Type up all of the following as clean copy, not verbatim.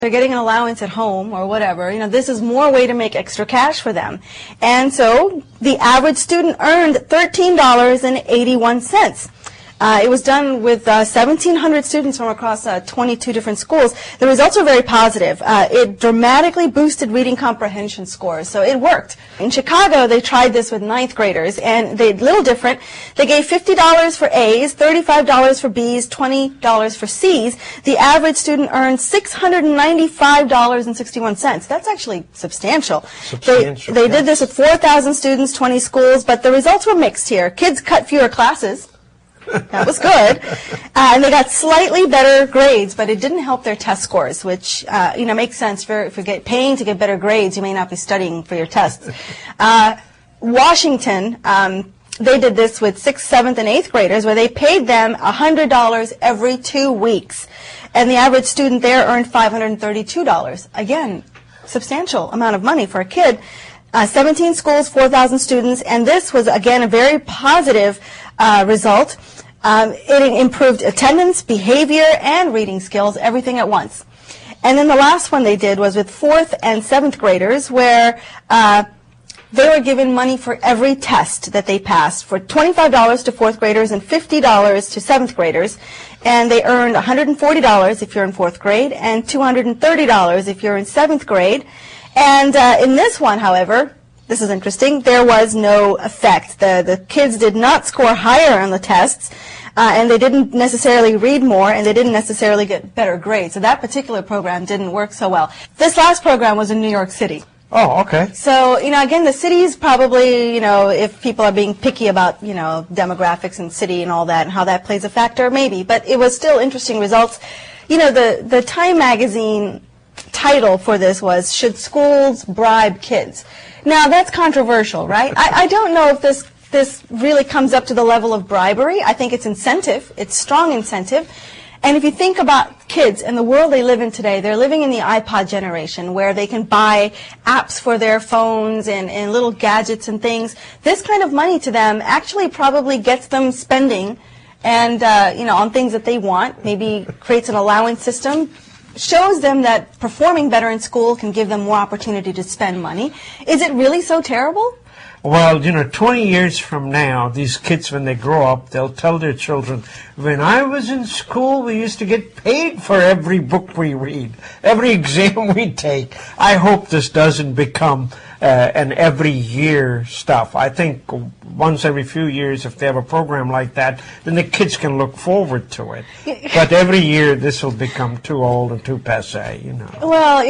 they're getting an allowance at home or whatever, this is more way to make extra cash for them. And so the average student earned $13.81. It was done with 1,700 students from across 22 different schools. The results are very positive. It dramatically boosted reading comprehension scores, so it worked. In Chicago, they tried this with ninth graders, and they did a little different. They gave $50 for A's, $35 for B's, $20 for C's. The average student earned $695.61. That's actually substantial. They did this with 4,000 students, 20 schools, but the results were mixed here. Kids cut fewer classes. That was good. And they got slightly better grades, but it didn't help their test scores, which, makes sense. If you're paying to get better grades, you may not be studying for your tests. Washington, they did this with 6th, 7th, and 8th graders, where they paid them $100 every 2 weeks. And the average student there earned $532. Again, substantial amount of money for a kid. 17 schools, 4,000 students, and this was, again, a very positive result. It improved attendance, behavior, and reading skills, everything at once. And then the last one they did was with 4th and 7th graders, where they were given money for every test that they passed, for $25 to 4th graders and $50 to 7th graders. And they earned $140 if you're in 4th grade and $230 if you're in 7th grade. And in this one, however, this is interesting, there was no effect. The kids did not score higher on the tests, and they didn't necessarily read more, and they didn't necessarily get better grades. So that particular program didn't work so well. This last program was in New York City. Oh, okay. So, again, the cities probably, if people are being picky about, demographics and city and all that and how that plays a factor, maybe. But it was still interesting results. The Time magazine title for this was, "Should Schools Bribe Kids?" Now, that's controversial, right? I don't know if this really comes up to the level of bribery. I think it's incentive. It's strong incentive. And if you think about kids and the world they live in today, they're living in the iPod generation where they can buy apps for their phones and little gadgets and things. This kind of money to them actually probably gets them spending and, on things that they want, maybe creates an allowance system, shows them that performing better in school can give them more opportunity to spend money. Is it really so terrible? Well, 20 years from now, these kids, when they grow up, they'll tell their children, when I was in school, we used to get paid for every book we read, every exam we take. I hope this doesn't become an every year stuff. I think once every few years, if they have a program like that, then the kids can look forward to it. But every year, this will become too old and too passé, Well,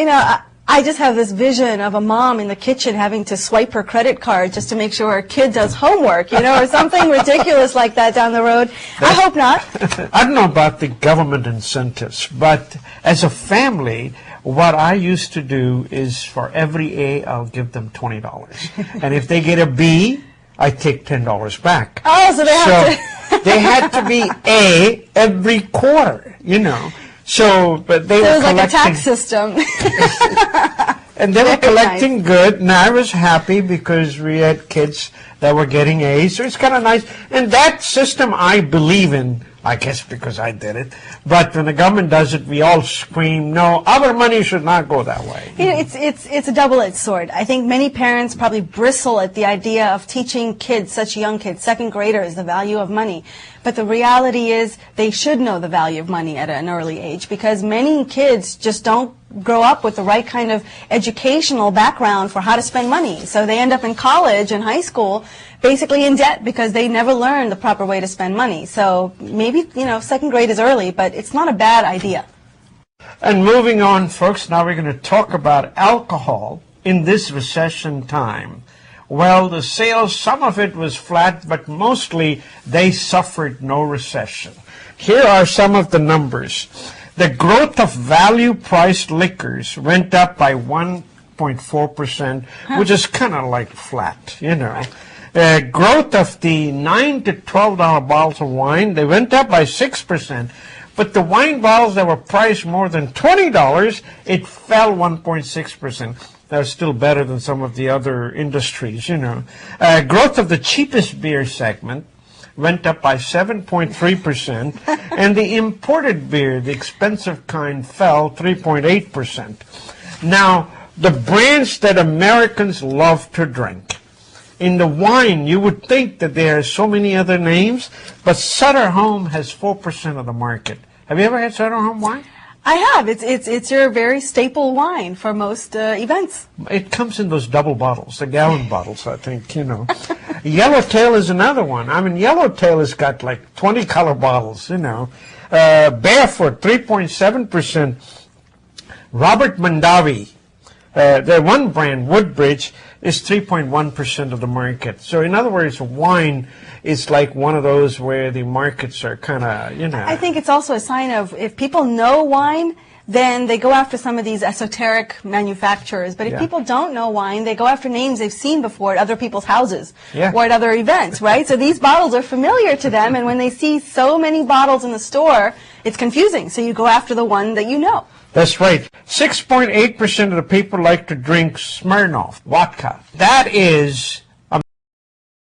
I just have this vision of a mom in the kitchen having to swipe her credit card just to make sure her kid does homework, or something ridiculous like that down the road. I hope not. I don't know about the government incentives, but as a family, what I used to do is for every A, I'll give them $20. And if they get a B, I take $10 back. Oh, so they have to... they had to be A every quarter, So, but they were collecting. It was like a tax system. And they were collecting good, and I was happy because we had kids that were getting A's, so it's kind of nice. And that system I believe in, I guess because I did it. But when the government does it, we all scream, no, our money should not go that way. It's a double-edged sword. I think many parents probably bristle at the idea of teaching kids, such young kids, second graders, the value of money. But the reality is they should know the value of money at an early age because many kids just don't grow up with the right kind of educational background for how to spend money. So they end up in college and high school basically in debt because they never learned the proper way to spend money. So maybe, second grade is early, but it's not a bad idea. And moving on, folks, now we're going to talk about alcohol in this recession time. Well, the sales, some of it was flat, but mostly they suffered no recession. Here are some of the numbers. The growth of value-priced liquors went up by 1.4%, which is kind of like flat, Growth of the $9 to $12 bottles of wine, they went up by 6%. But the wine bottles that were priced more than $20, it fell 1.6%. That's still better than some of the other industries, Growth of the cheapest beer segment went up by 7.3%, and the imported beer, the expensive kind, fell 3.8%. Now, the brands that Americans love to drink. In the wine, you would think that there are so many other names, but Sutter Home has 4% of the market. Have you ever had Sutter Home wine? I have. It's your very staple wine for most events. It comes in those double bottles, the gallon bottles, I think, Yellowtail is another one. I mean, Yellowtail has got like 20 color bottles, Barefoot, 3.7%. Robert Mondavi, their one brand, Woodbridge, is 3.1% of the market. So in other words, wine is like one of those where the markets are kind of, I think it's also a sign of if people know wine, then they go after some of these esoteric manufacturers. But if people don't know wine, they go after names they've seen before at other people's houses or at other events, right? So these bottles are familiar to them, and when they see so many bottles in the store, it's confusing. So you go after the one that you know. That's right. 6.8% of the people like to drink Smirnoff vodka. That is